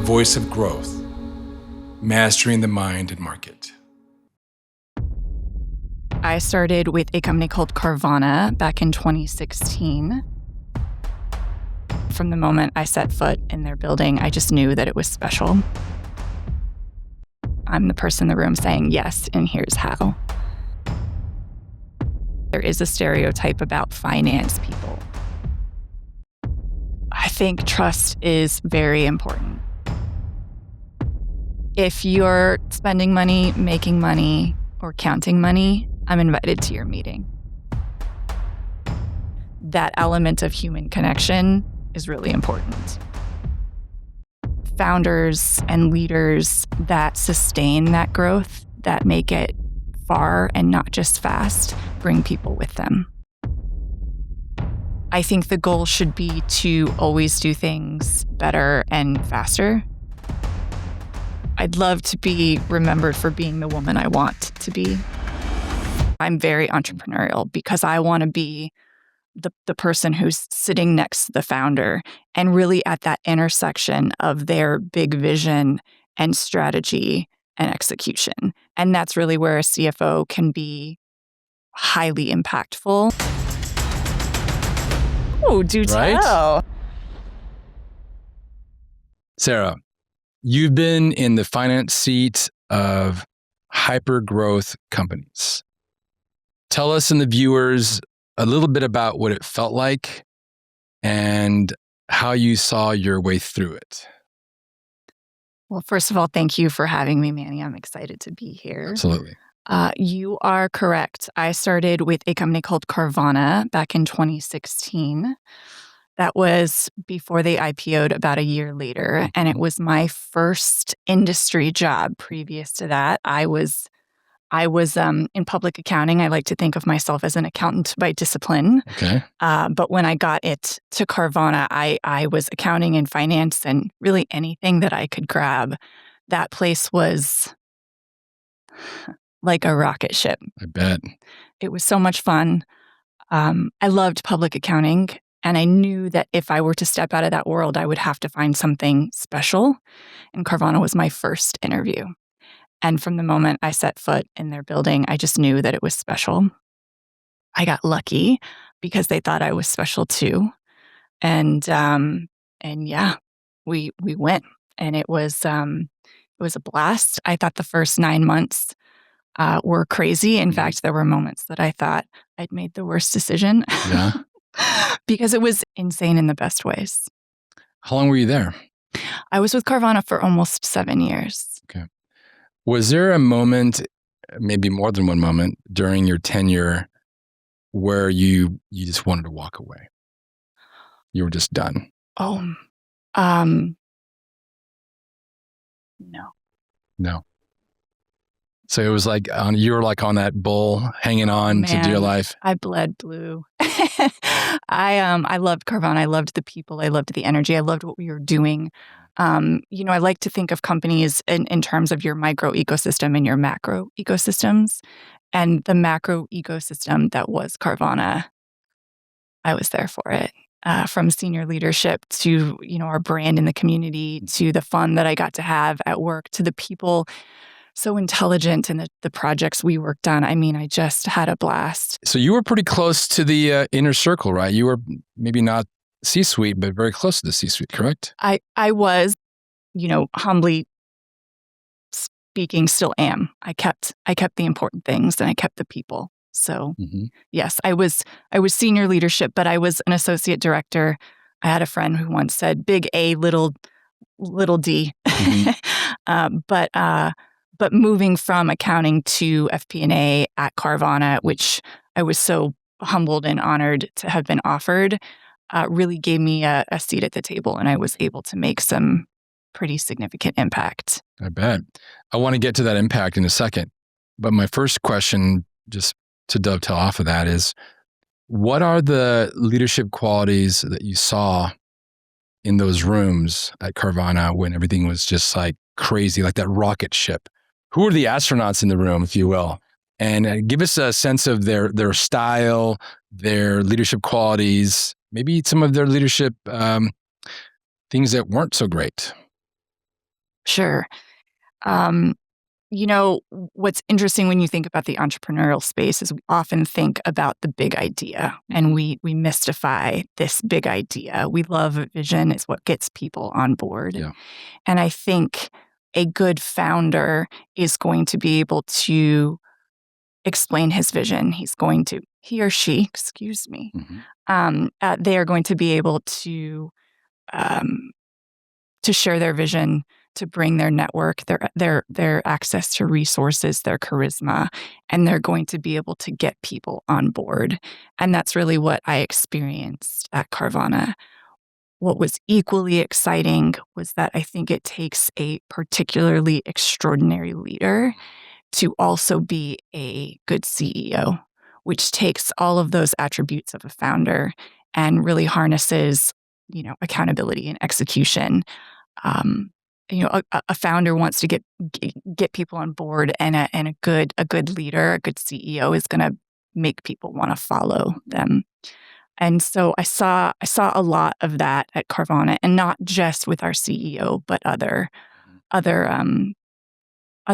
voice of growth, mastering the mind and market. I started with a company called Carvana back in 2016. From the moment I set foot in their building, I just knew that it was special. I'm the person in the room saying yes, and here's how. There is a stereotype about finance people. I think trust is very important. If you're spending money, making money, or counting money, I'm invited to your meeting. That element of human connection is really important. Founders and leaders that sustain that growth, that make it far and not just fast, bring people with them. I think the goal should be to always do things better and faster. I'd love to be remembered for being the woman I want to be. I'm very entrepreneurial because I want to be the person who's sitting next to the founder and really at that intersection of their big vision and strategy and execution. And that's really where a CFO can be highly impactful. Oh, do tell. Right? Sarah, you've been in the finance seat of hyper-growth companies. Tell us and the viewers a little bit about what it felt like and how you saw your way through it. Well, first of all, thank you for having me, Manny. I'm excited to be here. Absolutely. You are correct. I started with a company called Carvana back in 2016. That was before they IPO'd about a year later, and it was my first industry job. Previous to that, I was in public accounting. I like to think of myself as an accountant by discipline. Okay. But when I got it to Carvana, I was accounting and finance and really anything that I could grab. That place was like a rocket ship. I bet. It was so much fun. I loved public accounting, and I knew that if I were to step out of that world, I would have to find something special. And Carvana was my first interview. And from the moment I set foot in their building, I just knew that it was special. I got lucky because they thought I was special too. And yeah, we went, and it was a blast. I thought the first 9 months were crazy. In fact, there were moments that I thought I'd made the worst decision. Yeah. Because it was insane in the best ways. How long were you there? I was with Carvana for almost 7 years. Okay. Was there a moment, maybe more than one moment, during your tenure where you just wanted to walk away? You were just done? Oh, no. No. So it was like you were like on that bull, hanging on to dear life. I bled blue. I loved Carvana. I loved the people. I loved the energy. I loved what we were doing. I like to think of companies in terms of your micro ecosystem and your macro ecosystems. And the macro ecosystem that was Carvana, I was there for it. From senior leadership to, our brand in the community, to the fun that I got to have at work, to the people so intelligent in the projects we worked on. I mean, I just had a blast. So you were pretty close to the inner circle, right? You were maybe not C-suite, but very close to the C-suite, correct? I was, humbly speaking, still am. I kept the important things, and I kept the people. So yes, I was senior leadership, but I was an associate director. I had a friend who once said, "Big A, little D." But moving from accounting to FP&A at Carvana, which I was so humbled and honored to have been offered, really gave me a seat at the table, and I was able to make some pretty significant impact. I bet. I want to get to that impact in a second. But my first question, just to dovetail off of that, is what are the leadership qualities that you saw in those rooms at Carvana when everything was just like crazy, like that rocket ship? Who are the astronauts in the room, if you will? And give us a sense of their style, their leadership qualities, maybe some of their leadership things that weren't so great. Sure. Um, what's interesting when you think about the entrepreneurial space is we often think about the big idea and we mystify this big idea. We love a vision. It's what gets people on board. Yeah. And I think a good founder is going to be able to explain his vision. He or she, excuse me, they are going to be able um, to share their vision, to bring their network, their access to resources, their charisma, and they're going to be able to get people on board. And that's really what I experienced at Carvana. What was equally exciting was that I think it takes a particularly extraordinary leader to also be a good CEO, which takes all of those attributes of a founder and really harnesses, accountability and execution. A founder wants to get people on board, and a good leader, a good CEO is going to make people want to follow them. And so I saw a lot of that at Carvana, and not just with our CEO, but other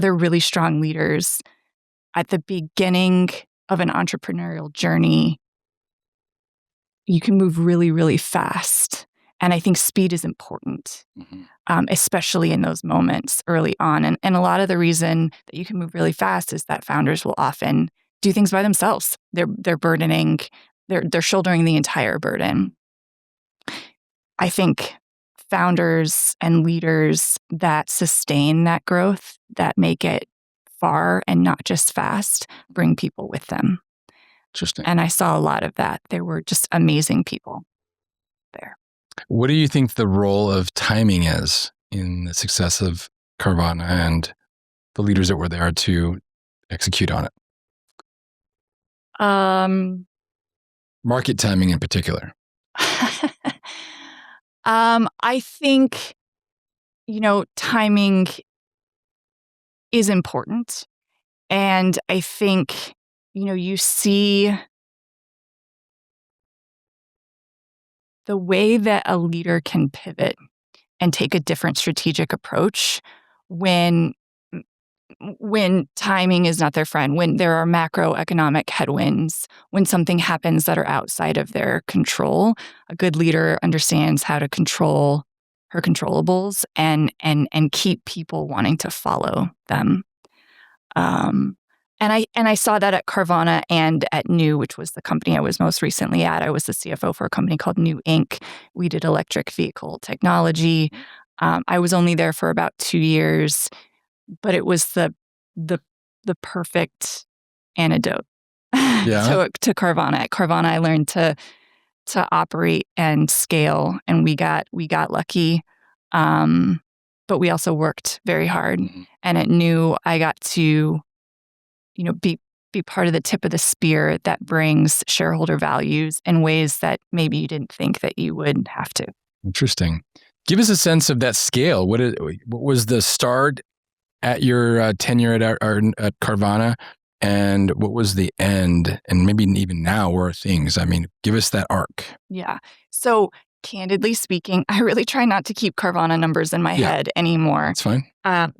really strong leaders. At the beginning of an entrepreneurial journey, you can move really, really fast. And I think speed is important, especially in those moments early on. And a lot of the reason that you can move really fast is that founders will often do things by themselves. They're shouldering the entire burden. I think founders and leaders that sustain that growth, that make it far and not just fast, bring people with them. Interesting. And I saw a lot of that. There were just amazing people there. What do you think the role of timing is in the success of Carvana and the leaders that were there to execute on it? Market timing in particular. I think, timing is important. And I think, you see the way that a leader can pivot and take a different strategic approach when timing is not their friend, when there are macroeconomic headwinds, when something happens that are outside of their control. A good leader understands how to control her controllables and keep people wanting to follow them. And I saw that at Carvana and at Nxu, which was the company I was most recently at. I was the CFO for a company called Nxu Inc. We did electric vehicle technology. I was only there for about 2 years, but it was the perfect antidote to Carvana. At Carvana, I learned to operate and scale, and we got lucky. But we also worked very hard. And at Nxu, I got to be part of the tip of the spear that brings shareholder values in ways that maybe you didn't think that you would have to. Interesting. Give us a sense of that scale. What was the start at your tenure at Carvana, and what was the end? And maybe even now, where are things? I mean, give us that arc. Yeah. So candidly speaking, I really try not to keep Carvana numbers in my head anymore. That's fine.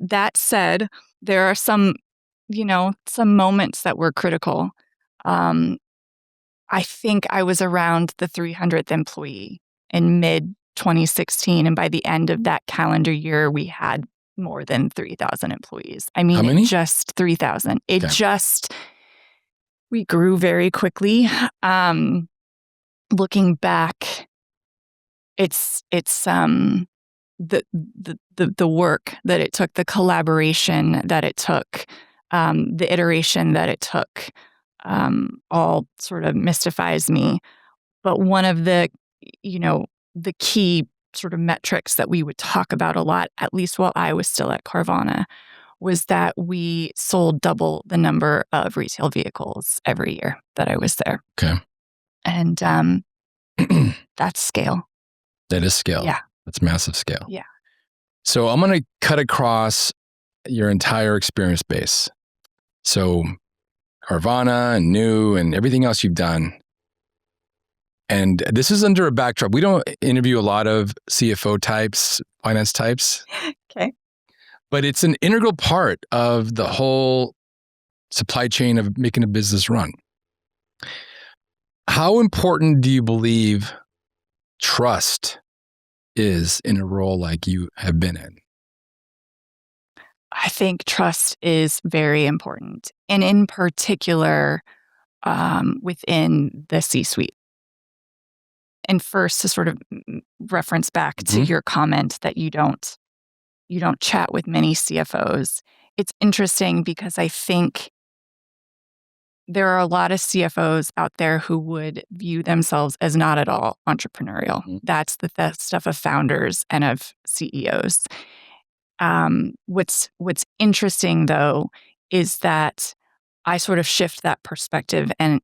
That said, there are some moments that were critical. I think I was around the 300th employee in mid-2016. And by the end of that calendar year, we had more than 3,000 employees. I mean, how many? Just 3,000. We grew very quickly. Looking back, it's the work that it took, the collaboration that it took, the iteration that it took, all sort of mystifies me. But one of the key sort of metrics that we would talk about a lot, at least while I was still at Carvana, was that we sold double the number of retail vehicles every year that I was there. Okay. And that's scale. That is scale. Yeah. That's massive scale. Yeah. So I'm going to cut across your entire experience base. So Carvana and Nxu and everything else you've done. And this is under a backdrop. We don't interview a lot of CFO types, finance types. Okay. but it's an integral part of the whole supply chain of making a business run. How important do you believe trust is in a role like you have been in? I think trust is very important, and in particular, within the C-suite. And first, to sort of reference back to your comment that you don't chat with many CFOs. It's interesting because I think there are a lot of CFOs out there who would view themselves as not at all entrepreneurial. That's the stuff of founders and of CEOs. What's interesting though is that I sort of shift that perspective and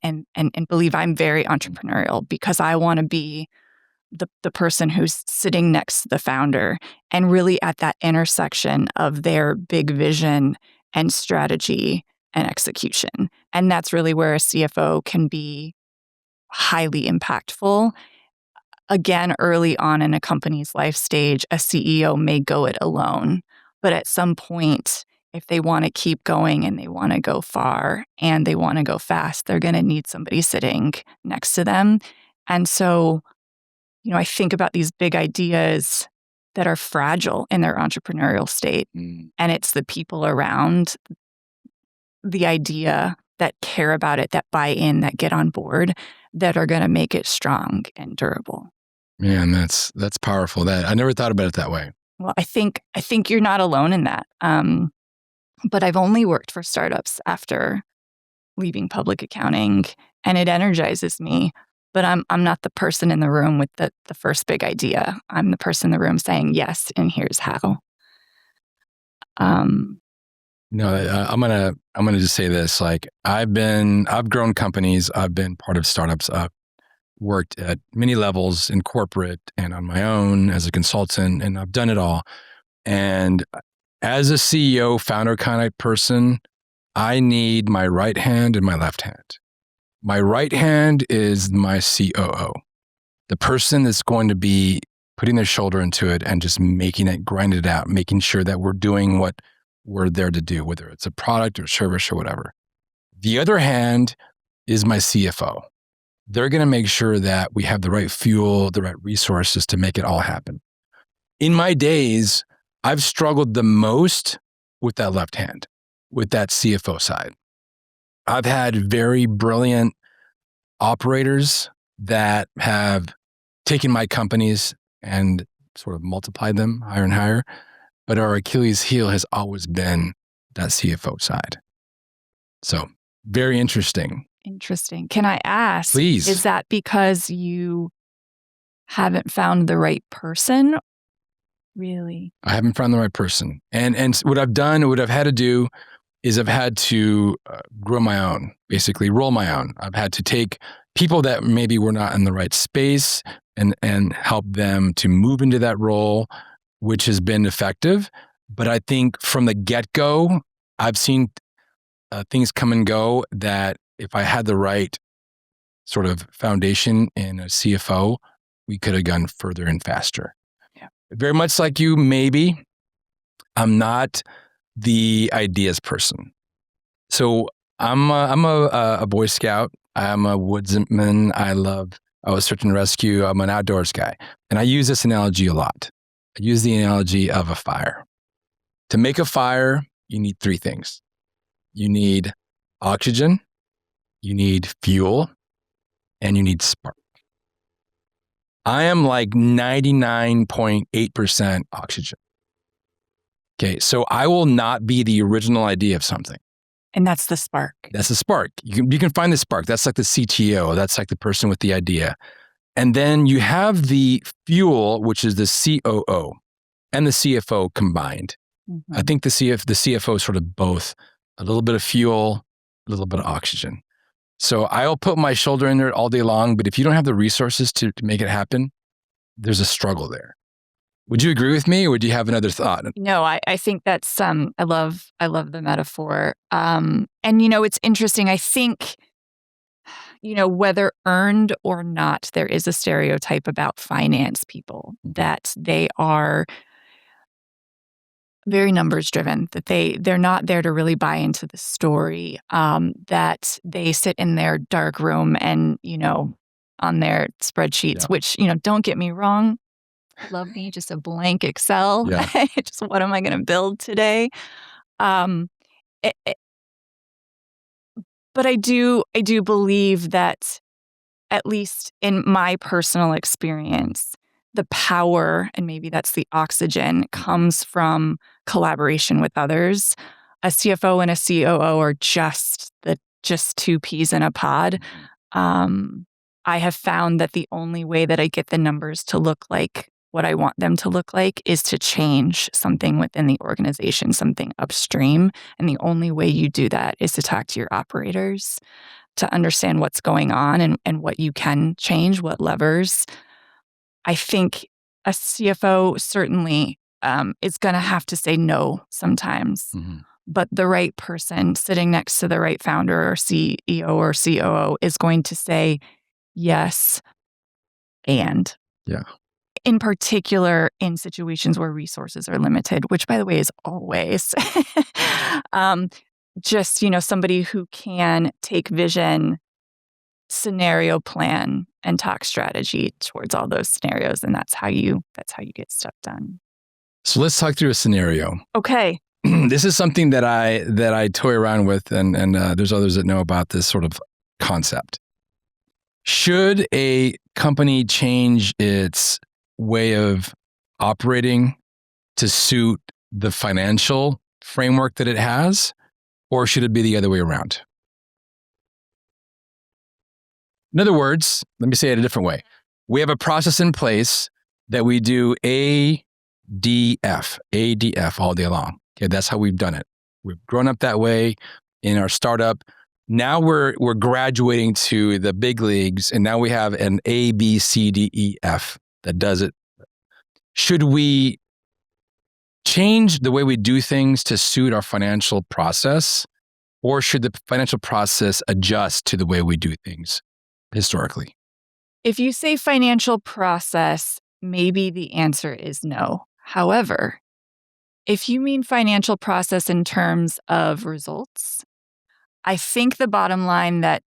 believe I'm very entrepreneurial because I want to be the person who's sitting next to the founder and really at that intersection of their big vision and strategy and execution. And that's really where a CFO can be highly impactful. Again, early on in a company's life stage, a CEO may go it alone. But at some point, if they want to keep going and they want to go far and they want to go fast, they're going to need somebody sitting next to them. And so, I think about these big ideas that are fragile in their entrepreneurial state. And it's the people around the idea that care about it, that buy in, that get on board, that are going to make it strong and durable. Man, that's powerful. That I never thought about it that way. Well, I think you're not alone in that. But I've only worked for startups after leaving public accounting, and it energizes me. But I'm not the person in the room with the first big idea. I'm the person in the room saying yes, and here's how. No, I'm gonna just say this. Like I've grown companies. I've been part of startups. I've worked at many levels in corporate and on my own as a consultant, and I've done it all. And as a CEO, founder kind of person, I need my right hand and my left hand. My right hand is my COO, the person that's going to be putting their shoulder into it and just making it, grinding it out, making sure that we're doing what we're there to do, whether it's a product or service or whatever. The other hand is my CFO. They're going to make sure that we have the right fuel, the right resources to make it all happen. In my days, I've struggled the most with that left hand, with that CFO side. I've had very brilliant operators that have taken my companies and sort of multiplied them higher and higher. But our Achilles heel has always been that CFO side. So very interesting. Interesting. Can I ask, Please. Is that because you haven't found the right person? Really? I haven't found the right person. And what I've done, what I've had to do is I've had to grow my own, basically roll my own. I've had to take people that maybe were not in the right space and help them to move into that role, which has been effective. But I think from the get-go, I've seen things come and go that if I had the right sort of foundation in a CFO, we could have gone further and faster. Yeah. Very much like you, maybe. I'm not the ideas person. So I'm a Boy Scout. I'm a woodsman. I was search and rescue. I'm an outdoors guy. And I use this analogy a lot. I use the analogy of a fire. To make a fire, you need three things. You need oxygen, you need fuel, and you need spark. I am like 99.8% oxygen. Okay, so I will not be the original idea of something. And that's the spark. That's the spark. You can find the spark. That's like the CTO. That's like the person with the idea. And then you have the fuel, which is the COO and the CFO combined. Mm-hmm. I think the CFO is sort of both, a little bit of fuel, a little bit of oxygen. So I'll put my shoulder in there all day long, but if you don't have the resources to make it happen, there's a struggle there. Would you agree with me, or would you have another thought? No, I think that's I love the metaphor. And it's interesting. I think whether earned or not, there is a stereotype about finance people that they are very numbers driven, that they're not there to really buy into the story, that they sit in their dark room and, on their spreadsheets, Yeah. which, don't get me wrong, love me, just a blank Excel. Yeah. Just what am I going to build today? Um, it, it- but I do believe that, at least in my personal experience, the power, and maybe that's the oxygen, comes from collaboration with others. A CFO and a COO are just two peas in a pod. I have found that the only way that I get the numbers to look like what I want them to look like is to change something within the organization, something upstream. And the only way you do that is to talk to your operators, to understand what's going on and what you can change, what levers. I think a CFO certainly is going to have to say no sometimes. Mm-hmm. But the right person sitting next to the right founder or CEO or COO is going to say yes and. Yeah. In particular, in situations where resources are limited, which, by the way, is always just, somebody who can take vision, scenario plan, and talk strategy towards all those scenarios. And that's how you get stuff done. So let's talk through a scenario. Okay. This is something that I toy around with, and there's others that know about this sort of concept. Should a company change its way of operating to suit the financial framework that it has, or should it be the other way around? In other words, let me say it a different way. We have a process in place that we do ADF all day long. Okay, that's how we've done it. We've grown up that way in our startup. Now we're graduating to the big leagues, and now we have an ABCDEF that does it. Should we change the way we do things to suit our financial process, or should the financial process adjust to the way we do things historically? If you say financial process, maybe the answer is no. However, if you mean financial process in terms of results, I think the bottom line that,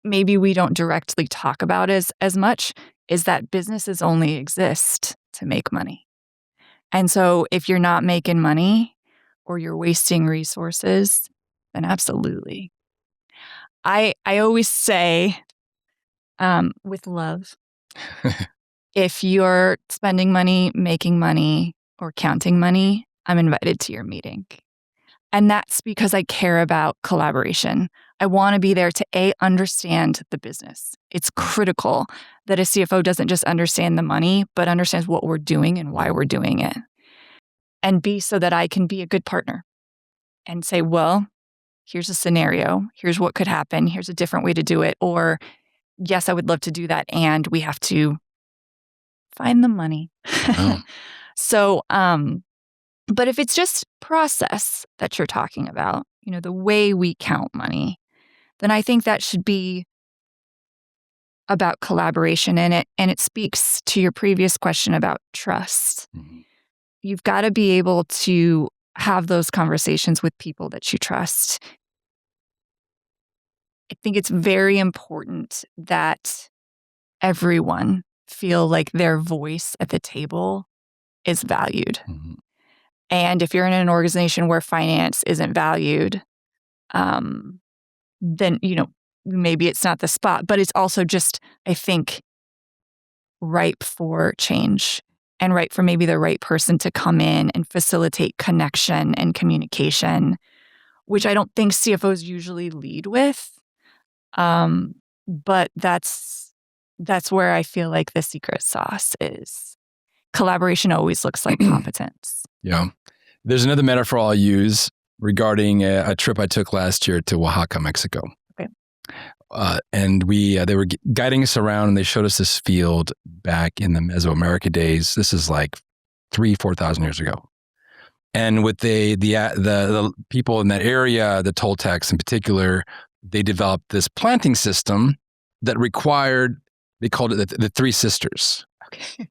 maybe we don't directly talk about as much is that businesses only exist to make money. And so if you're not making money or you're wasting resources, then absolutely. I always say, with love, if you're spending money, making money, or counting money, I'm invited to your meeting. And that's because I care about collaboration. I want to be there to understand the business. It's critical that a CFO doesn't just understand the money, but understands what we're doing and why we're doing it. And B, so that I can be a good partner and say, well, here's a scenario. Here's what could happen. Here's a different way to do it. Or, yes, I would love to do that. And we have to find the money. Oh. So, but if it's just process that you're talking about, the way we count money, then I think that should be about collaboration in it. And it speaks to your previous question about trust. Mm-hmm. You've got to be able to have those conversations with people that you trust. I think it's very important that everyone feel like their voice at the table is valued. Mm-hmm. And if you're in an organization where finance isn't valued, then, maybe it's not the spot. But it's also just, I think, ripe for change and ripe for maybe the right person to come in and facilitate connection and communication, which I don't think CFOs usually lead with. But that's where I feel like the secret sauce is. Collaboration always looks like competence. Yeah. There's another metaphor I'll use regarding a trip I took last year to Oaxaca, Mexico. Okay. And they were guiding us around, and they showed us this field back in the Mesoamerica days. This is like 4,000 years ago. And with the people in that area, the Toltecs in particular, they developed this planting system that required, they called it the three sisters. Okay.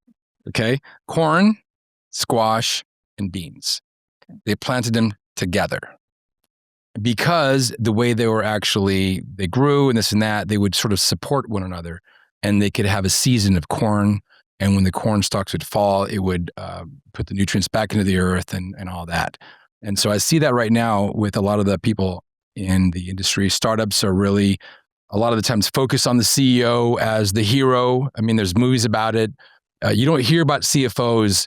Okay. Corn, squash, and beans. They planted them together because the way they grew and this and that, they would sort of support one another, and they could have a season of corn. And when the corn stalks would fall, it would put the nutrients back into the earth and all that. And so I see that right now with a lot of the people in the industry. Startups are really, a lot of the times, focused on the CEO as the hero. I mean, there's movies about it. You don't hear about CFOs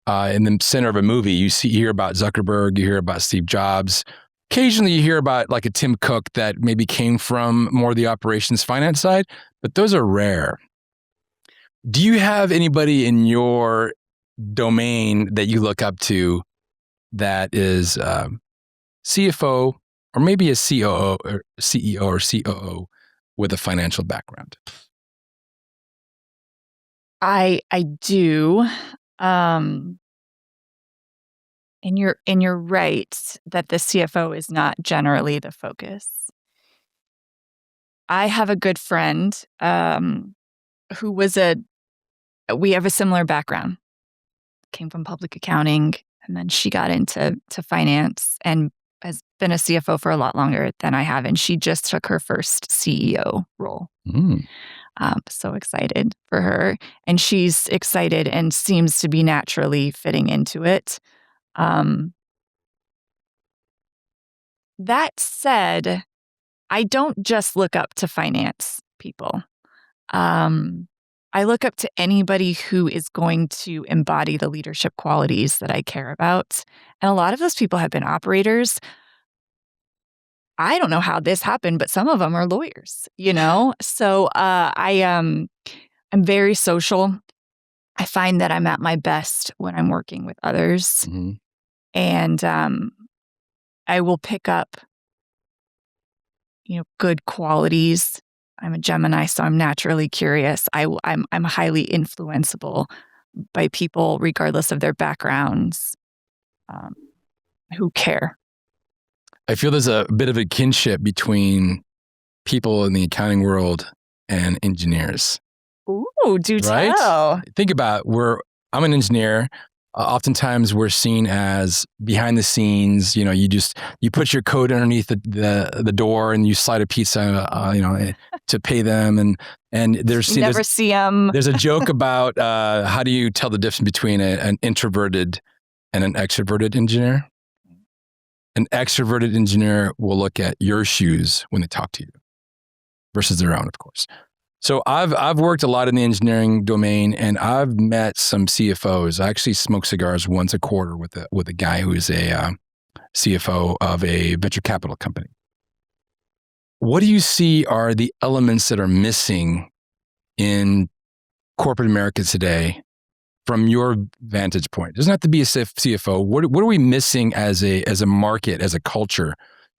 in the center of a movie. You hear about Zuckerberg, you hear about Steve Jobs. Occasionally you hear about like a Tim Cook that maybe came from more of the operations finance side, but those are rare. Do you have anybody in your domain that you look up to that is CFO or maybe a COO or CEO or COO with a financial background? I do. And you're right that the CFO is not generally the focus. I have a good friend who we have a similar background. Came from public accounting, and then she got into finance and has been a CFO for a lot longer than I have. And she just took her first CEO role. So excited for her. And she's excited and seems to be naturally fitting into it. That said, I don't just look up to finance people. I look up to anybody who is going to embody the leadership qualities that I care about. And a lot of those people have been operators. I don't know how this happened, but some of them are lawyers, So I'm very social. I find that I'm at my best when I'm working with others. Mm-hmm. And I will pick up, good qualities. I'm a Gemini, so I'm naturally curious. I'm highly influenceable by people, regardless of their backgrounds, who care. I feel there's a bit of a kinship between people in the accounting world and engineers. Ooh, do right? tell. Think about I'm an engineer. Oftentimes we're seen as behind the scenes. You put your code underneath the door and you slide a pizza, to pay them. And You never see them. There's a joke about how do you tell the difference between an introverted and an extroverted engineer? An extroverted engineer will look at your shoes when they talk to you versus their own, of course. So I've worked a lot in the engineering domain, and I've met some CFOs. I actually smoke cigars once a quarter with a guy who is a CFO of a venture capital company. What do you see are the elements that are missing in corporate America today from your vantage point? It doesn't have to be a CFO. What are we missing as a market, as a culture,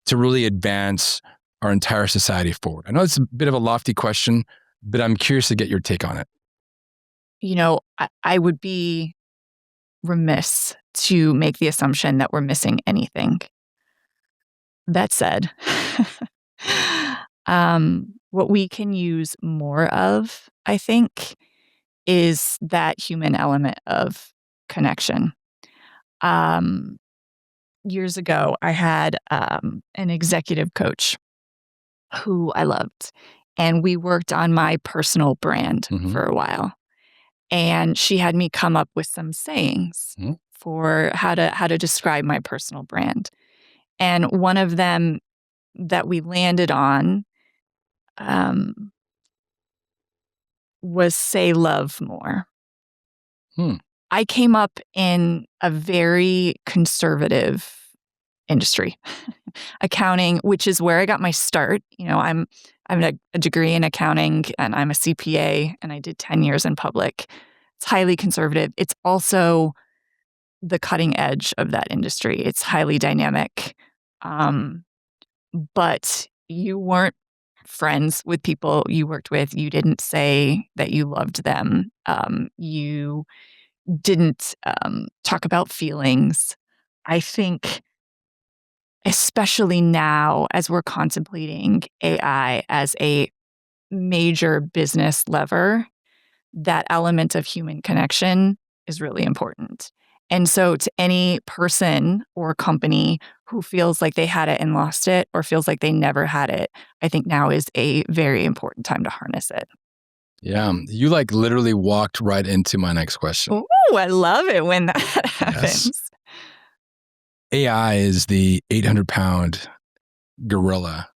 to really advance our entire society forward? I know it's a bit of a lofty question, but I'm curious to get your take on it. I would be remiss to make the assumption that we're missing anything. That said, what we can use more of, I think, is that human element of connection. Years ago, I had an executive coach who I loved, and we worked on my personal brand for a while. And she had me come up with some sayings for how to describe my personal brand. And one of them that we landed on was say love more. I came up in a very conservative industry, accounting, which is where I got my start. I'm a degree in accounting, and I'm a CPA, and I did 10 years in public. It's highly conservative. It's also the cutting edge of that industry. It's highly dynamic. But you weren't friends with people you worked with. You didn't say that you loved them. You didn't talk about feelings. I think, especially now as we're contemplating AI as a major business lever, that element of human connection is really important. And so to any person or company who feels like they had it and lost it or feels like they never had it, I think now is a very important time to harness it. Yeah. You like literally walked right into my next question. Ooh, I love it when that happens. Yes. AI is the 800-pound gorilla,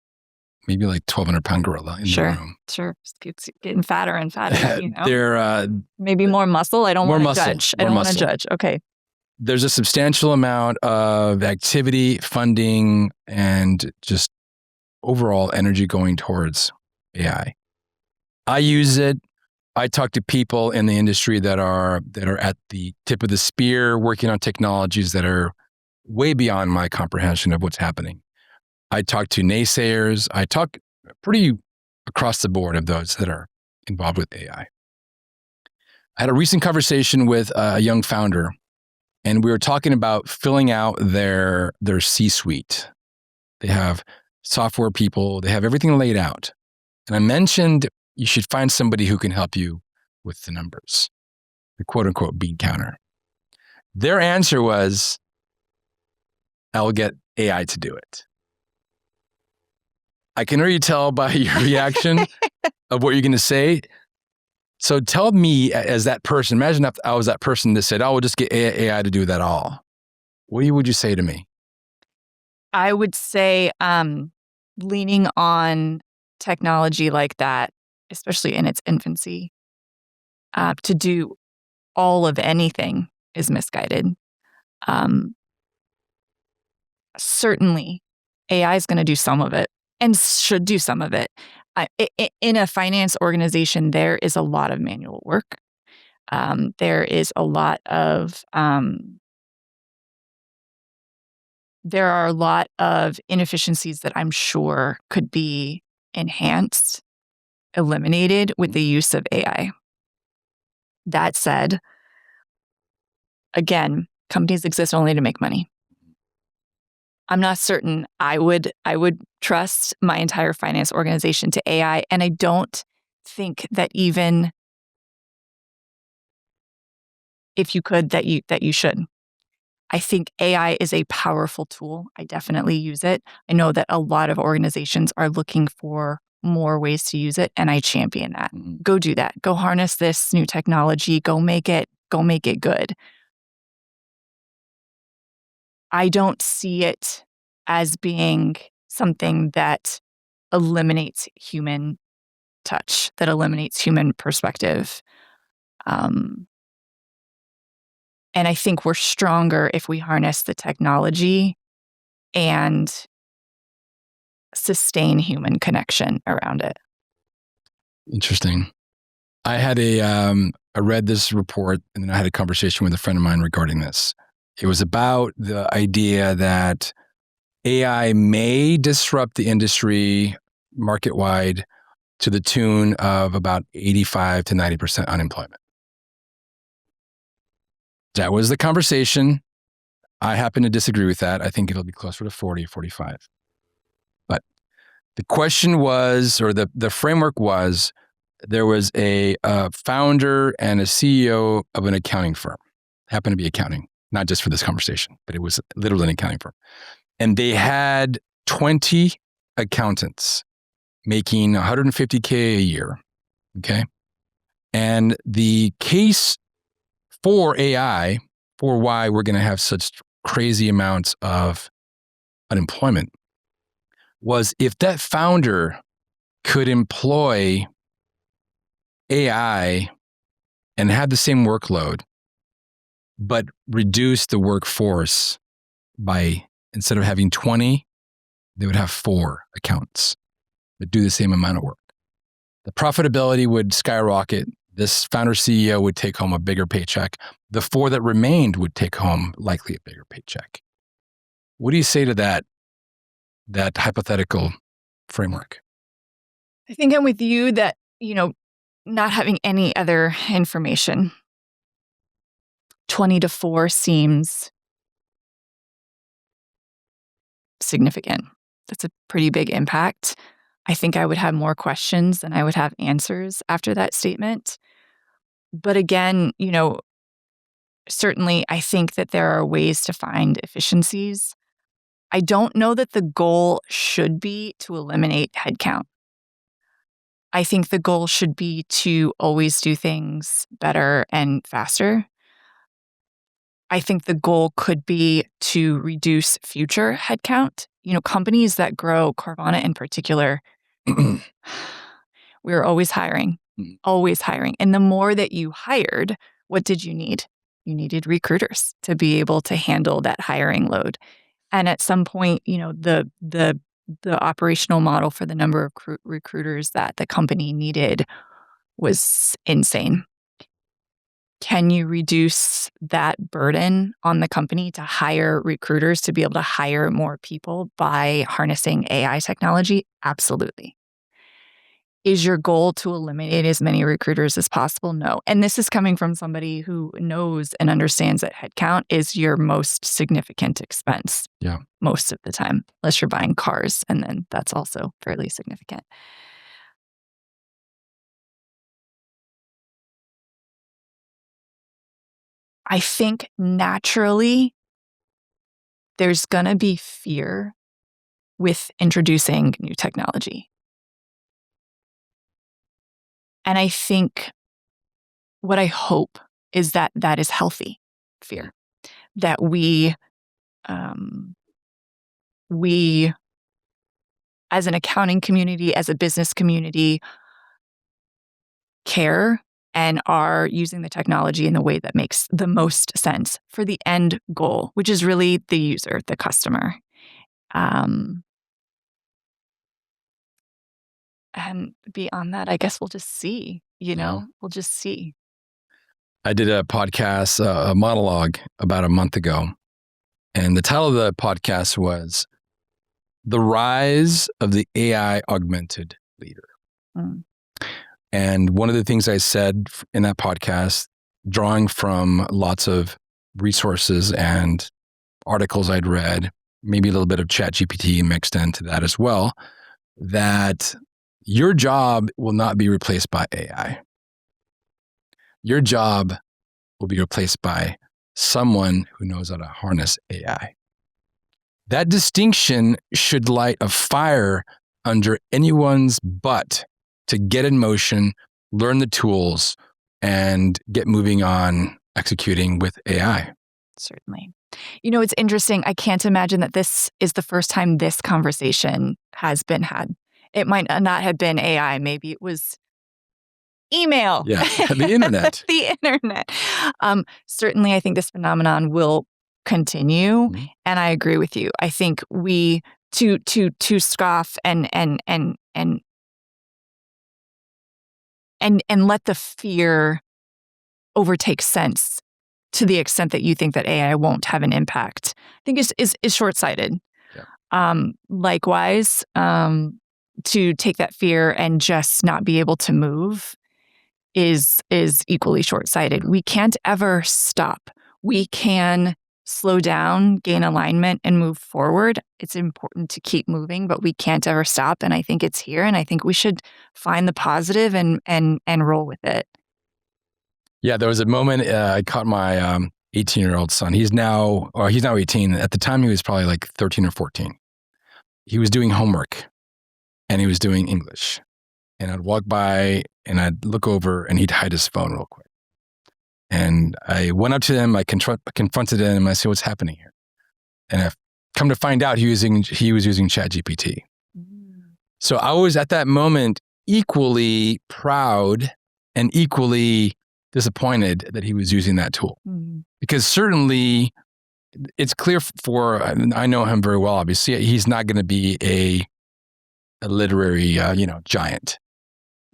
maybe like 1,200-pound gorilla in the room. Sure. Just keeps getting fatter and fatter, you know? They're maybe more muscle. I don't more want to muscle, judge. I more don't want to muscle. judge. Okay. There's a substantial amount of activity, funding, and just overall energy going towards AI. I use it. I talk to people in the industry that are at the tip of the spear, working on technologies that are way beyond my comprehension of what's happening. I talk to naysayers. I talk pretty across the board of those that are involved with AI. I had a recent conversation with a young founder, and we were talking about filling out their C-suite. They have software people. They have everything laid out. And I mentioned you should find somebody who can help you with the numbers, the quote unquote bean counter. Their answer was, I'll get AI to do it. I can already tell by your reaction of what you're going to say. So tell me, as that person, imagine if I was that person that said, oh, we'll just get AI to do that all. What would you say to me? I would say leaning on technology like that, especially in its infancy, to do all of anything is misguided. Certainly, AI is going to do some of it and should do some of it. In a finance organization, there is a lot of manual work. There is a lot of there are a lot of inefficiencies that I'm sure could be enhanced, eliminated with the use of AI. That said, again, companies exist only to make money. I'm not certain I would trust my entire finance organization to AI, and I don't think that even if you could, that you should. I think AI is a powerful tool. I definitely use it. I know that a lot of organizations are looking for more ways to use it, and I champion that. Go do that. Go harness this new technology. Go make it good. I don't see it as being something that eliminates human touch, that eliminates human perspective. And I think we're stronger if we harness the technology and sustain human connection around it. Interesting. I read this report, and then I had a conversation with a friend of mine regarding this. It was about the idea that AI may disrupt the industry market-wide to the tune of about 85 to 90% unemployment. That was the conversation. I happen to disagree with that. I think it'll be closer to 40, 45. But the question was, or the framework was, there was a founder and a CEO of an accounting firm. Happened to be accounting, not just for this conversation, but it was literally an accounting firm. And they had 20 accountants making $150K a year. Okay. And the case for AI, for why we're going to have such crazy amounts of unemployment, was if that founder could employ AI and have the same workload, but reduce the workforce by, instead of having 20, they would have 4 accountants that do the same amount of work. The profitability would skyrocket. This founder CEO would take home a bigger paycheck. The 4 that remained would take home likely a bigger paycheck. What do you say to that hypothetical framework? I think I'm with you that, not having any other information, 20 to 4 seems significant. That's a pretty big impact. I think I would have more questions than I would have answers after that statement. But again, certainly, I think that there are ways to find efficiencies. I don't know that the goal should be to eliminate headcount. I think the goal should be to always do things better and faster. I think the goal could be to reduce future headcount. Companies that grow, Carvana in particular, we were always hiring, always hiring. And the more that you hired, what did you need? You needed recruiters to be able to handle that hiring load. And at some point, the operational model for the number of recruiters that the company needed was insane. Can you reduce that burden on the company to hire recruiters to be able to hire more people by harnessing AI technology? Absolutely. Is your goal to eliminate as many recruiters as possible? No. And this is coming from somebody who knows and understands that headcount is your most significant expense. Yeah. Most of the time, unless you're buying cars, and then that's also fairly significant. I think naturally there's going to be fear with introducing new technology. And I think what I hope is that that is healthy fear, that we as an accounting community, as a business community, care and are using the technology in the way that makes the most sense for the end goal, which is really the user, the customer. And beyond that, I guess we'll just see, we'll just see. I did a podcast, a monologue about a month ago. And the title of the podcast was The Rise of the AI Augmented Leader. Mm. And one of the things I said in that podcast, drawing from lots of resources and articles I'd read, maybe a little bit of ChatGPT mixed into that as well, that your job will not be replaced by AI. Your job will be replaced by someone who knows how to harness AI. That distinction should light a fire under anyone's butt to get in motion, learn the tools, and get moving on executing with AI. Certainly. It's interesting. I can't imagine that this is the first time this conversation has been had. It might not have been AI. Maybe it was email. Yeah, the internet. The internet. Certainly, I think this phenomenon will continue, and I agree with you. I think we to scoff and let the fear overtake sense to the extent that you think that AI won't have an impact, I think is short-sighted. Yeah. Likewise, to take that fear and just not be able to move is equally short-sighted. We can't ever stop. We can slow down, gain alignment, and move forward. It's important to keep moving, but we can't ever stop. And I think it's here, and I think we should find the positive and roll with it. Yeah, there was a moment I caught my 18-year-old son. He's now 18. At the time, he was probably like 13 or 14. He was doing homework, and he was doing English. And I'd walk by, and I'd look over, and he'd hide his phone real quick. And I went up to him, I confronted him, and I said, "What's happening here?" And I've come to find out he was using ChatGPT. So I was at that moment equally proud and equally disappointed that he was using that tool. Because certainly it's clear I know him very well, obviously, he's not going to be a literary, giant.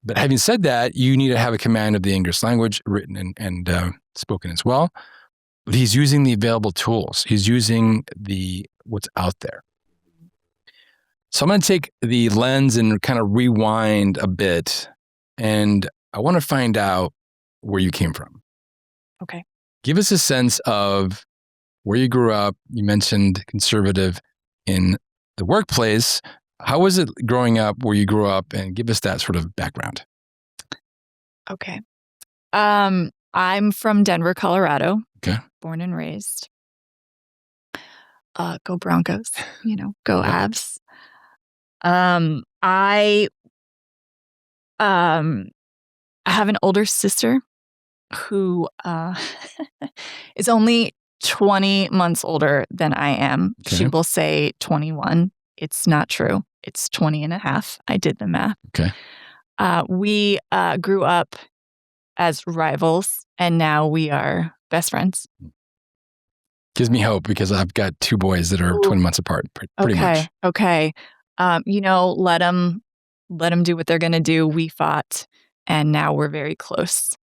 But having said that, you need to have a command of the English language, written and spoken as well. But he's using the available tools. He's using what's out there. So I'm going to take the lens and kind of rewind a bit. And I want to find out where you came from. Okay. Give us a sense of where you grew up. You mentioned conservative in the workplace. How was it growing up where you grew up, and give us that sort of background? Okay. I'm from Denver, Colorado. Okay. Born and raised. Go Broncos, go Yeah. Avs. I have an older sister who is only 20 months older than I am. Okay. She will say 21. It's not true. It's 20 and a half. I did the math. Okay. We grew up as rivals, and now we are best friends. Gives me hope because I've got two boys that are 20 months apart, pretty much. Okay. Let them do what they're going to do. We fought, and now we're very close.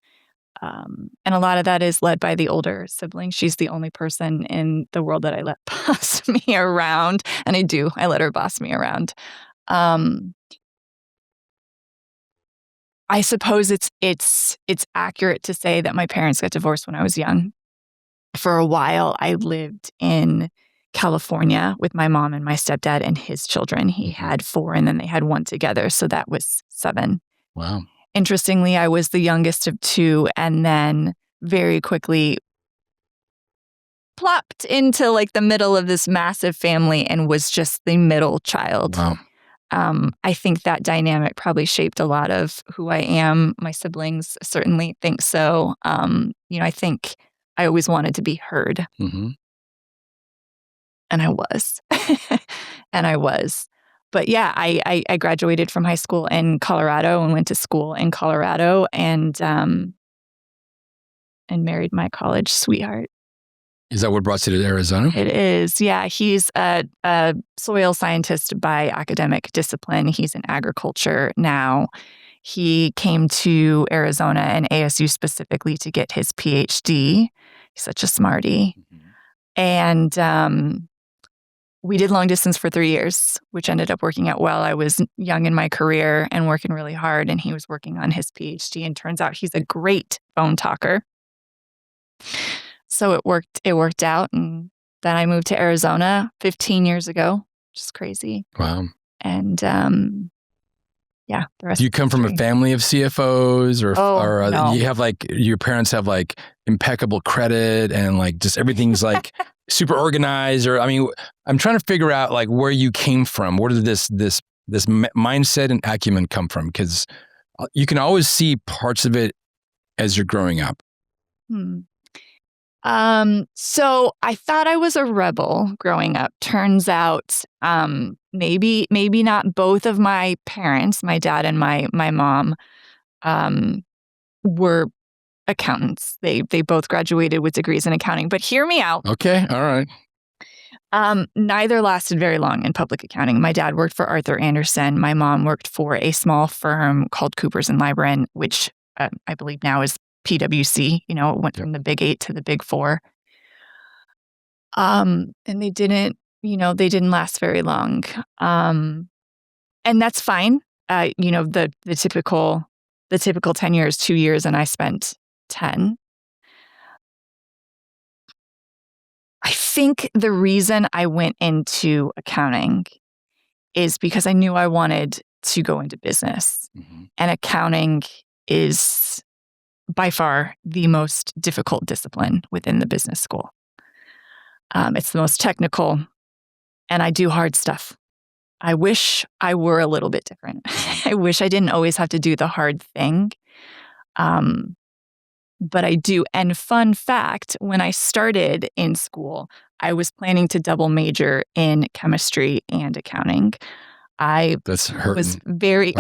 And a lot of that is led by the older sibling. She's the only person in the world that I let boss me around. And I let her boss me around. I suppose it's accurate to say that my parents got divorced when I was young. For a while, I lived in California with my mom and my stepdad and his children. He had 4, and then they had 1 together. So that was 7. Wow. Interestingly, I was the youngest of 2, and then very quickly plopped into like the middle of this massive family and was just the middle child. Wow. I think that dynamic probably shaped a lot of who I am. My siblings certainly think so. I think I always wanted to be heard. Mm-hmm. And I was. And I was. But yeah, I graduated from high school in Colorado and went to school in Colorado and married my college sweetheart. Is that what brought you to Arizona? It is. Yeah. He's a soil scientist by academic discipline. He's in agriculture now. He came to Arizona and ASU specifically to get his PhD. He's such a smarty. Mm-hmm. And we did long distance for 3 years, which ended up working out well. I was young in my career and working really hard, and he was working on his PhD. And turns out he's a great phone talker. So it worked out. And then I moved to Arizona 15 years ago, which is crazy. Wow. And yeah, the rest. Do you come from a family of CFOs or no. you have like, your parents have like impeccable credit and like just everything's like super organized? Or, I mean, I'm trying to figure out like where you came from. Where did this mindset and acumen come from? Because you can always see parts of it as you're growing up. So I thought I was a rebel growing up. Turns out, maybe not both of my parents, my dad and my mom, were accountants. They both graduated with degrees in accounting, but hear me out. Okay. All right. Neither lasted very long in public accounting. My dad worked for Arthur Andersen. My mom worked for a small firm called Coopers & Lybrand, which I believe now is PwC. It went from the big 8 to the big 4. And they didn't last very long. And that's fine. The typical 10 years, 2 years, and I spent 10. I think the reason I went into accounting is because I knew I wanted to go into business. Mm-hmm. And accounting is by far the most difficult discipline within the business school. It's the most technical, and I do hard stuff. I wish I were a little bit different. I wish I didn't always have to do the hard thing. But I do. And fun fact, when I started in school, I was planning to double major in chemistry and accounting. I was very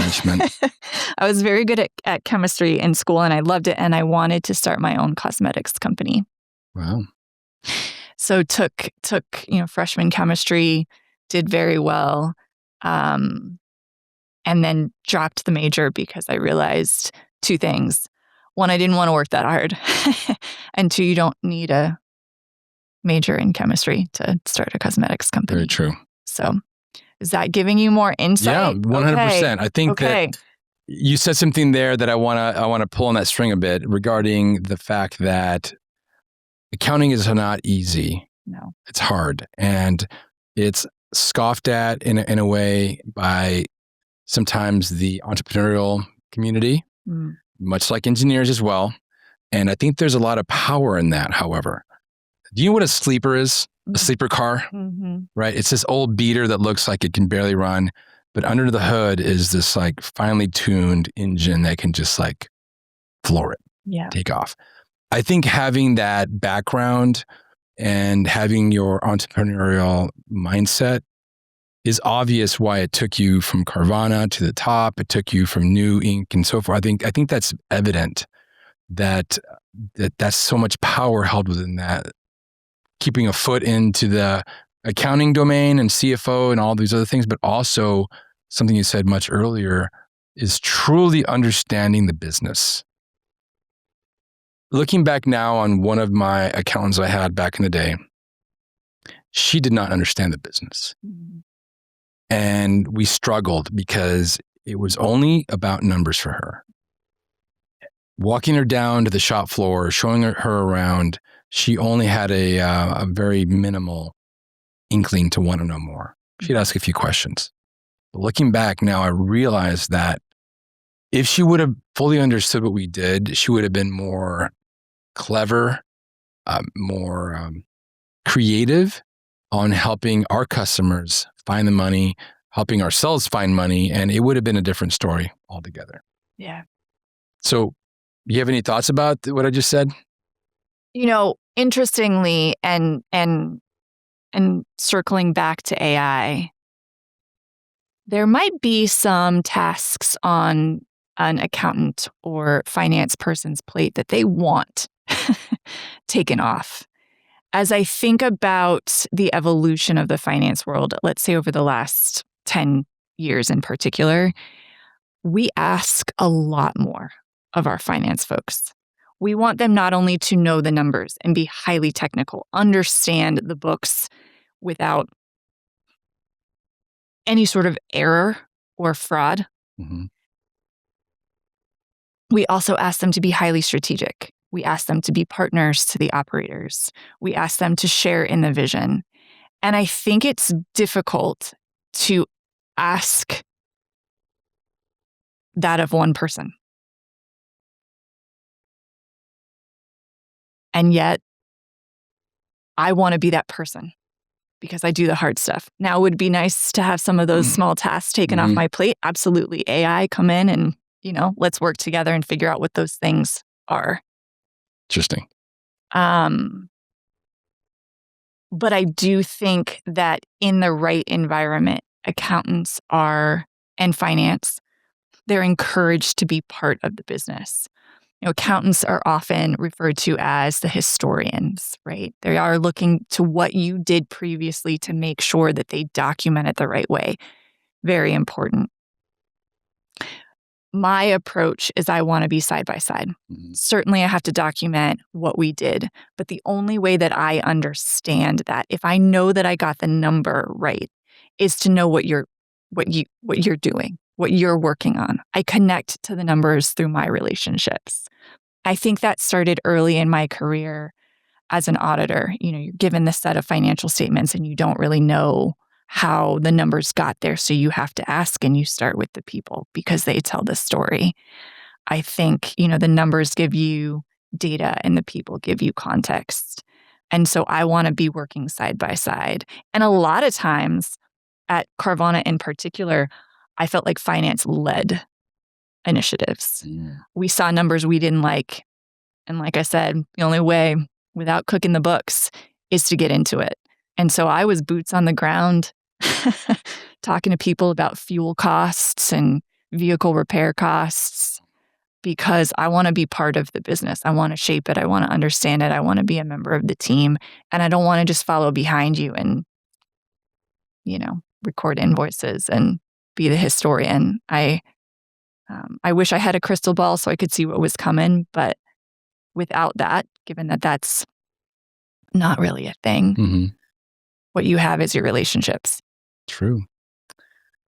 good at chemistry in school, and I loved it. And I wanted to start my own cosmetics company. Wow. So took freshman chemistry, did very well, and then dropped the major because I realized 2 things. 1, I didn't want to work that hard. And 2, you don't need a major in chemistry to start a cosmetics company. Very true. So is that giving you more insight? Yeah, 100%. Okay. I think that you said something there that I want to pull on that string a bit regarding the fact that accounting is not easy. No. It's hard. And it's scoffed at in a way by sometimes the entrepreneurial community, much like engineers as well. And I think there's a lot of power in that, however. Do you know what a sleeper is? A sleeper car, right? It's this old beater that looks like it can barely run, but under the hood is this like finely tuned engine that can just like floor it, take off. I think having that background and having your entrepreneurial mindset is obvious why it took you from Carvana to the top. It took you from Nxu Inc. and so forth. I think that's evident that's so much power held within that. Keeping a foot into the accounting domain and CFO and all these other things, but also something you said much earlier is truly understanding the business. Looking back now on one of my accountants I had back in the day, she did not understand the business. And we struggled because it was only about numbers for her. Walking her down to the shop floor, showing her around, she only had a very minimal inkling to want to know more. She'd ask a few questions. But looking back now, I realized that if she would have fully understood what we did, she would have been more clever, more creative on helping our customers find the money, helping ourselves find money, and it would have been a different story altogether. Yeah. So, you have any thoughts about what I just said? You know, interestingly, and circling back to AI, there might be some tasks on an accountant or finance person's plate that they want taken off. As I think about the evolution of the finance world, let's say over the last 10 years in particular, we ask a lot more of our finance folks. We want them not only to know the numbers and be highly technical, understand the books without any sort of error or fraud. We also ask them to be highly strategic. We ask them to be partners to the operators. We ask them to share in the vision. And I think it's difficult to ask that of one person. And yet, I want to be that person because I do the hard stuff. Now, it would be nice to have some of those small tasks taken off my plate. Absolutely. AI, come in and, let's work together and figure out what those things are. Interesting. But I do think that in the right environment, accountants are, and finance, they're encouraged to be part of the business. Accountants are often referred to as the historians, right? They are looking to what you did previously to make sure that they document it the right way. Very important. My approach is I want to be side by side. Certainly I have to document what we did, but the only way that I understand that, if I know that I got the number right, is to know what you're doing, what you're working on. I connect to the numbers through my relationships. I think that started early in my career as an auditor. You're given this set of financial statements and you don't really know how the numbers got there. So you have to ask, and you start with the people because they tell the story. I think, the numbers give you data and the people give you context. And so I want to be working side by side. And a lot of times at Carvana in particular, I felt like finance led initiatives. We saw numbers we didn't like. And like I said, the only way without cooking the books is to get into it. And so I was boots on the ground talking to people about fuel costs and vehicle repair costs because I want to be part of the business. I want to shape it. I want to understand it. I want to be a member of the team. And I don't want to just follow behind you and, record invoices and be the historian. I wish I had a crystal ball so I could see what was coming, but without that, given that that's not really a thing, what you have is your relationships. True.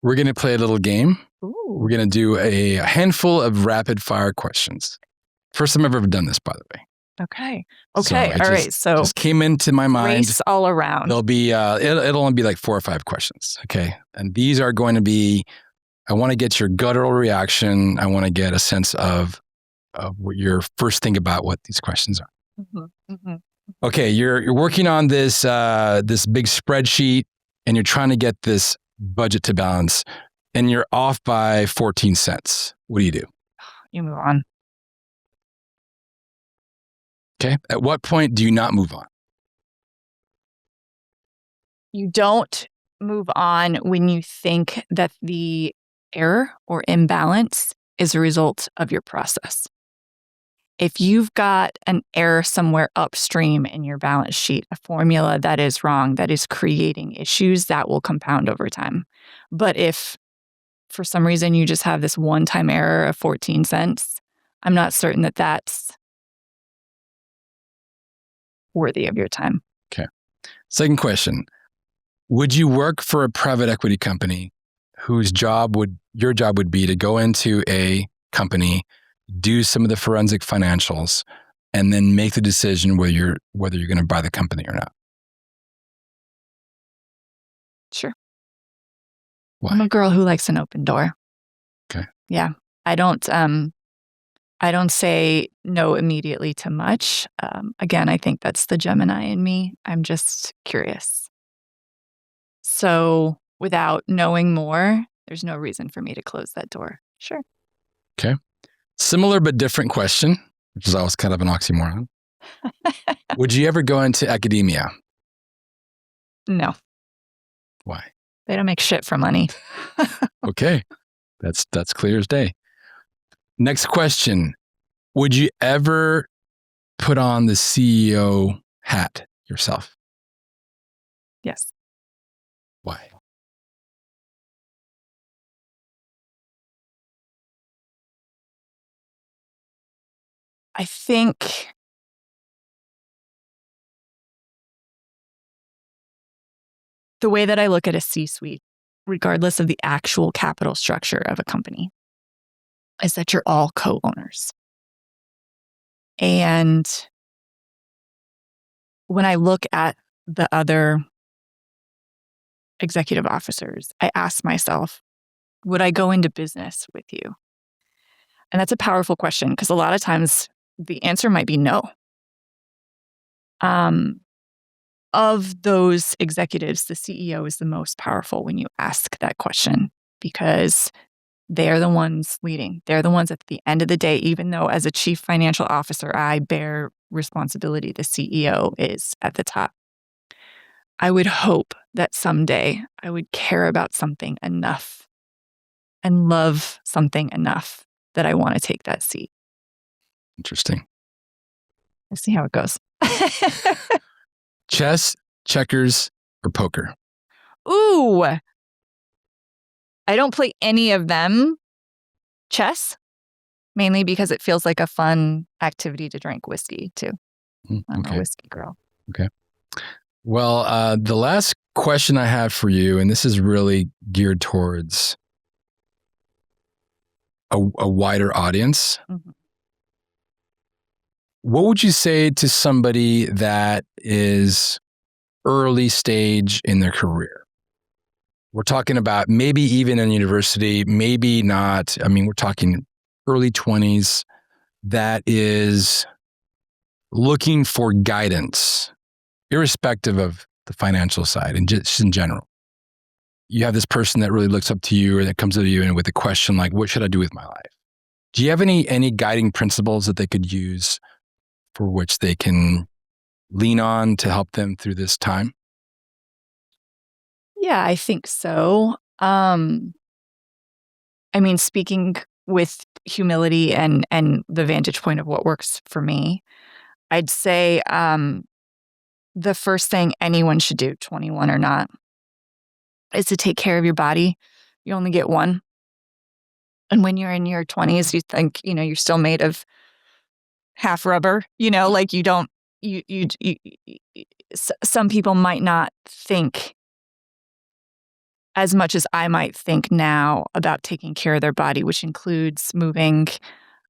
We're going to play a little game. Ooh. We're going to do a handful of rapid fire questions. First time I've ever done this, by the way. Okay. So all right. So just came into my mind. Race all around. There'll be it'll only be like 4 or 5 questions. Okay. And these are going to be, I want to get your guttural reaction. I want to get a sense of what your first thing about what these questions are. Mm-hmm. Mm-hmm. Okay, you're working on this this big spreadsheet, and you're trying to get this budget to balance, and you're off by 14 cents. What do you do? You move on. Okay. At what point do you not move on? You don't move on when you think that the error or imbalance is a result of your process. If you've got an error somewhere upstream in your balance sheet, a formula that is wrong, that is creating issues, that will compound over time. But if for some reason you just have this one-time error of 14 cents, I'm not certain that that's worthy of your time. Okay. Second question. Would you work for a private equity company whose your job would be to go into a company, do some of the forensic financials, and then make the decision whether you're going to buy the company or not? Sure. Why? I'm a girl who likes an open door. Okay. Yeah. I don't say no immediately to much. Again, I think that's the Gemini in me. I'm just curious. So without knowing more, there's no reason for me to close that door. Sure. Okay. Similar but different question, which is always kind of an oxymoron. Would you ever go into academia? No. Why? They don't make shit for money. Okay. That's clear as day. Next question. Would you ever put on the CEO hat yourself? Yes. Why? I think the way that I look at a C-suite, regardless of the actual capital structure of a company, is that you're all co-owners. And when I look at the other executive officers, I ask myself, would I go into business with you? And that's a powerful question because a lot of times the answer might be no. Of those executives, the CEO is the most powerful when you ask that question because they're the ones leading. They're the ones at the end of the day, even though as a chief financial officer, I bear responsibility, the CEO is at the top. I would hope that someday I would care about something enough and love something enough that I want to take that seat. Interesting. We'll see how it goes. Chess, checkers, or poker? Ooh. I don't play any of them. Chess, mainly because it feels like a fun activity to drink whiskey too. I'm a whiskey girl. Okay. Well, the last question I have for you, and this is really geared towards a wider audience. Mm-hmm. What would you say to somebody that is early stage in their career? We're talking about maybe even in university, maybe not. I mean, we're talking early 20s that is looking for guidance, irrespective of the financial side and just in general. You have this person that really looks up to you or that comes to you and with a question like, what should I do with my life? Do you have any guiding principles that they could use for which they can lean on to help them through this time? Yeah, I think so. I mean, speaking with humility and the vantage point of what works for me, I'd say the first thing anyone should do, 21 or not, is to take care of your body. You only get one. And when you're in your 20s, you think, you're still made of half rubber, like you don't, some people might not think as much as I might think now about taking care of their body, which includes moving.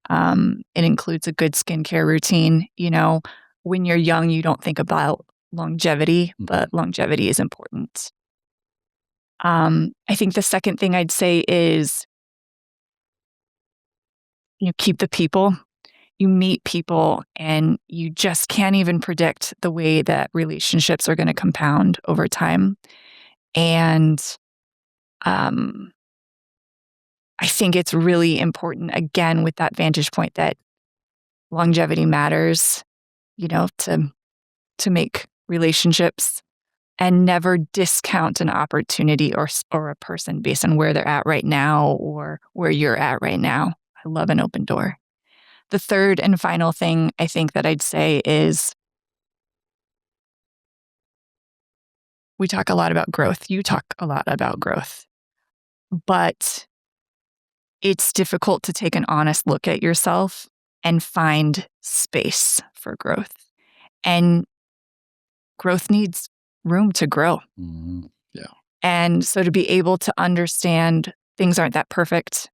It includes a good skincare routine. When you're young, you don't think about longevity, but longevity is important. I think the second thing I'd say is, keep the people. you meet people and you just can't even predict the way that relationships are going to compound over time. And I think it's really important, again, with that vantage point that longevity matters, to make relationships, and never discount an opportunity or a person based on where they're at right now or where you're at right now. I love an open door. The third and final thing I think that I'd say is we talk a lot about growth. You talk a lot about growth, but it's difficult to take an honest look at yourself and find space for growth. And growth needs room to grow. Mm-hmm. Yeah. And so to be able to understand things aren't that perfect,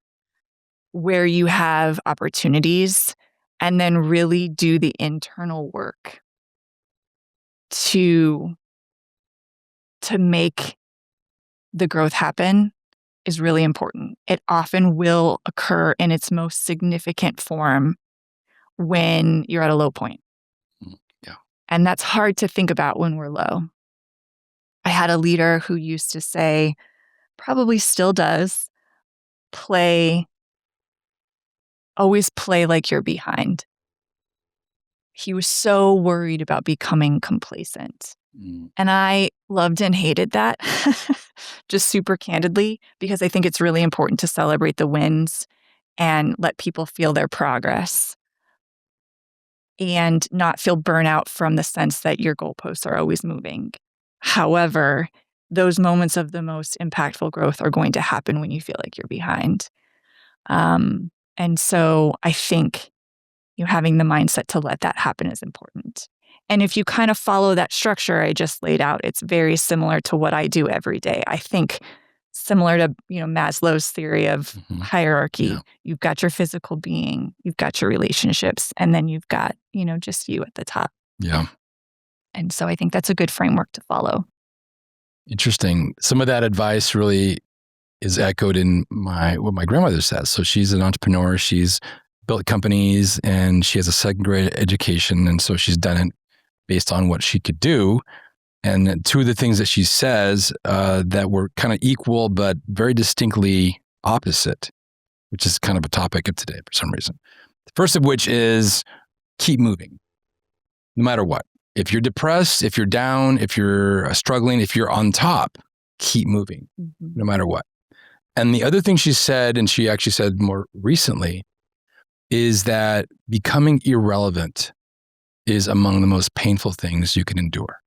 where you have opportunities, and then really do the internal work to make the growth happen is really important. It often will occur in its most significant form when you're at a low point. Yeah. And that's hard to think about when we're low. I had a leader who used to say, probably still does, always play like you're behind. He was so worried about becoming complacent. And I loved and hated that, just super candidly, because I think it's really important to celebrate the wins and let people feel their progress and not feel burnout from the sense that your goalposts are always moving. However, those moments of the most impactful growth are going to happen when you feel like you're behind. And so I think having the mindset to let that happen is important. And if you kind of follow that structure I just laid out, it's very similar to what I do every day. I think similar to, Maslow's theory of hierarchy. Yeah. You've got your physical being, you've got your relationships, and then you've got, just you at the top. Yeah. And so I think that's a good framework to follow. Interesting. Some of that advice really is echoed in what my grandmother says. So she's an entrepreneur. She's built companies and she has a second grade education. And so she's done it based on what she could do. And two of the things that she says that were kind of equal, but very distinctly opposite, which is kind of a topic of today for some reason. The first of which is keep moving, no matter what. If you're depressed, if you're down, if you're struggling, if you're on top, keep moving, no matter what. And the other thing she said, and she actually said more recently, is that becoming irrelevant is among the most painful things you can endure.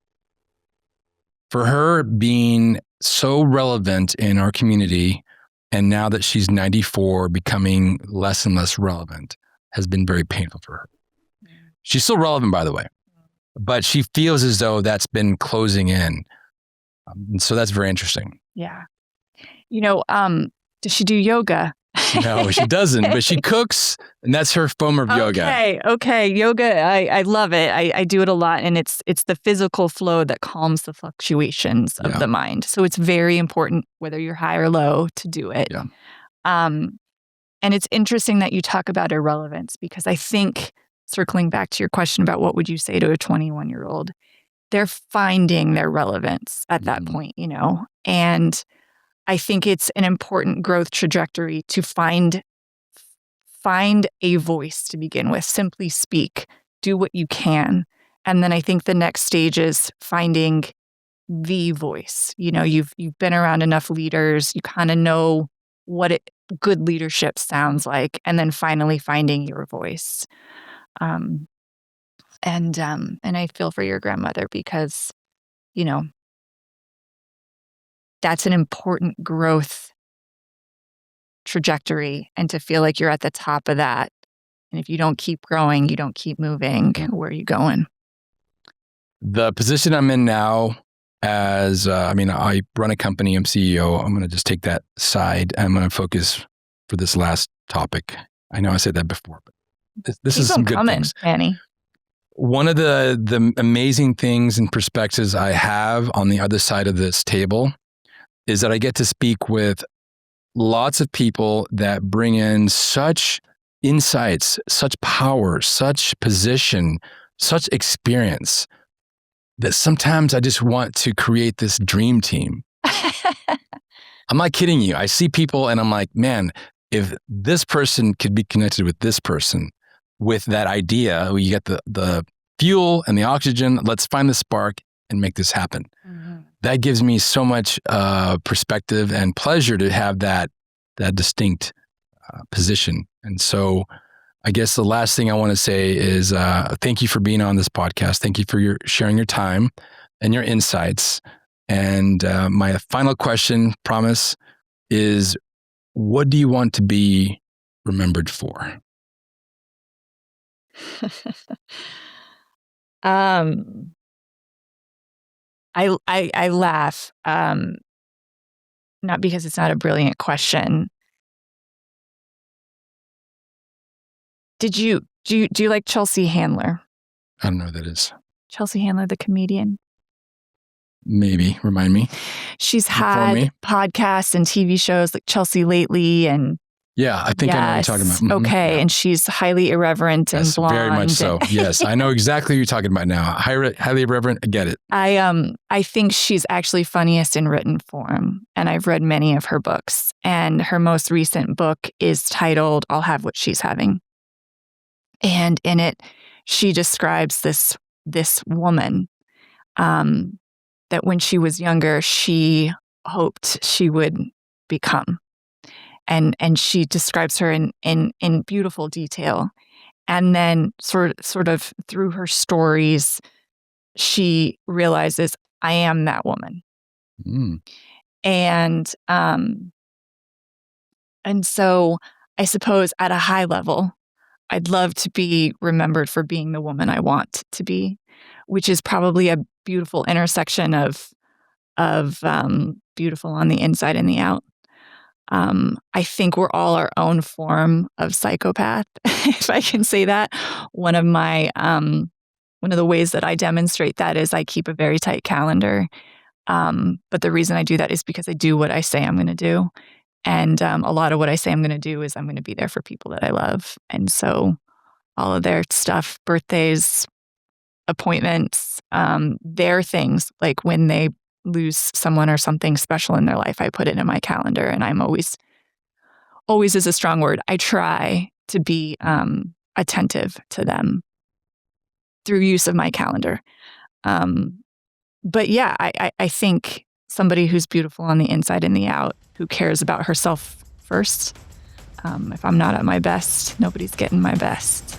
For her, being so relevant in our community, and now that she's 94, becoming less and less relevant, has been very painful for her. She's still relevant, by the way, but she feels as though that's been closing in. And so that's very interesting. Yeah. Does she do yoga? No, she doesn't, but she cooks, and that's her form of yoga. Okay. Yoga, I love it. I do it a lot, and it's the physical flow that calms the fluctuations of the mind. So it's very important, whether you're high or low, to do it. Yeah. And it's interesting that you talk about irrelevance, because I think, circling back to your question about what would you say to a 21-year-old, they're finding their relevance at that point, and I think it's an important growth trajectory to find a voice to begin with. Simply speak, do what you can. And then I think the next stage is finding the voice. You've been around enough leaders, you kind of know what good leadership sounds like, and then finally finding your voice. And I feel for your grandmother, because, that's an important growth trajectory, and to feel like you're at the top of that. And if you don't keep growing, you don't keep moving, where are you going? The position I'm in now I run a company, I'm CEO. I'm going to just take that side. I'm going to focus for this last topic. I know I said that before, but this is some good things. Manny. One of the amazing things and perspectives I have on the other side of this table is that I get to speak with lots of people that bring in such insights, such power, such position, such experience that sometimes I just want to create this dream team. I'm not kidding you. I see people and I'm like, man, if this person could be connected with this person with that idea, you get the fuel and the oxygen, let's find the spark and make this happen. Mm-hmm. That gives me so much perspective and pleasure to have that distinct position. And so I guess the last thing I want to say is thank you for being on this podcast. Thank you for sharing your time and your insights. And my final question, promise, is what do you want to be remembered for? I laugh, not because it's not a brilliant question. Do you like Chelsea Handler? I don't know who that is. Chelsea Handler, the comedian. Maybe. Remind me. She's had podcasts and TV shows like Chelsea Lately and yeah, I think I know what you're talking about. Mm-hmm. Okay, yeah. And she's highly irreverent and blonde. Very much so. Yes, I know exactly what you're talking about now. Highly irreverent. I get it. I think she's actually funniest in written form, and I've read many of her books. And her most recent book is titled "I'll Have What She's Having," and in it, she describes this woman that when she was younger, she hoped she would become. And she describes her in beautiful detail. And then sort of through her stories, she realizes, I am that woman. Mm. And so I suppose at a high level, I'd love to be remembered for being the woman I want to be, which is probably a beautiful intersection of beautiful on the inside and the out. I think we're all our own form of psychopath, if I can say that. One of the ways that I demonstrate that is I keep a very tight calendar. But the reason I do that is because I do what I say I'm going to do. And a lot of what I say I'm going to do is I'm going to be there for people that I love. And so all of their stuff, birthdays, appointments, their things, like when they lose someone or something special in their life, I put it in my calendar, and I'm always is a strong word. I try to be attentive to them through use of my calendar. But yeah, I think somebody who's beautiful on the inside and the out, who cares about herself first. If I'm not at my best, nobody's getting my best.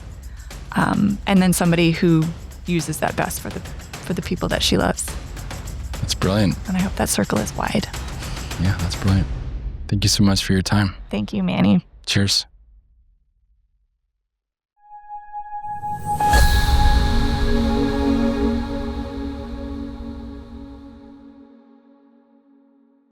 And then somebody who uses that best for the people that she loves. That's brilliant. And I hope that circle is wide. Yeah, that's brilliant. Thank you so much for your time. Thank you, Manny. Cheers.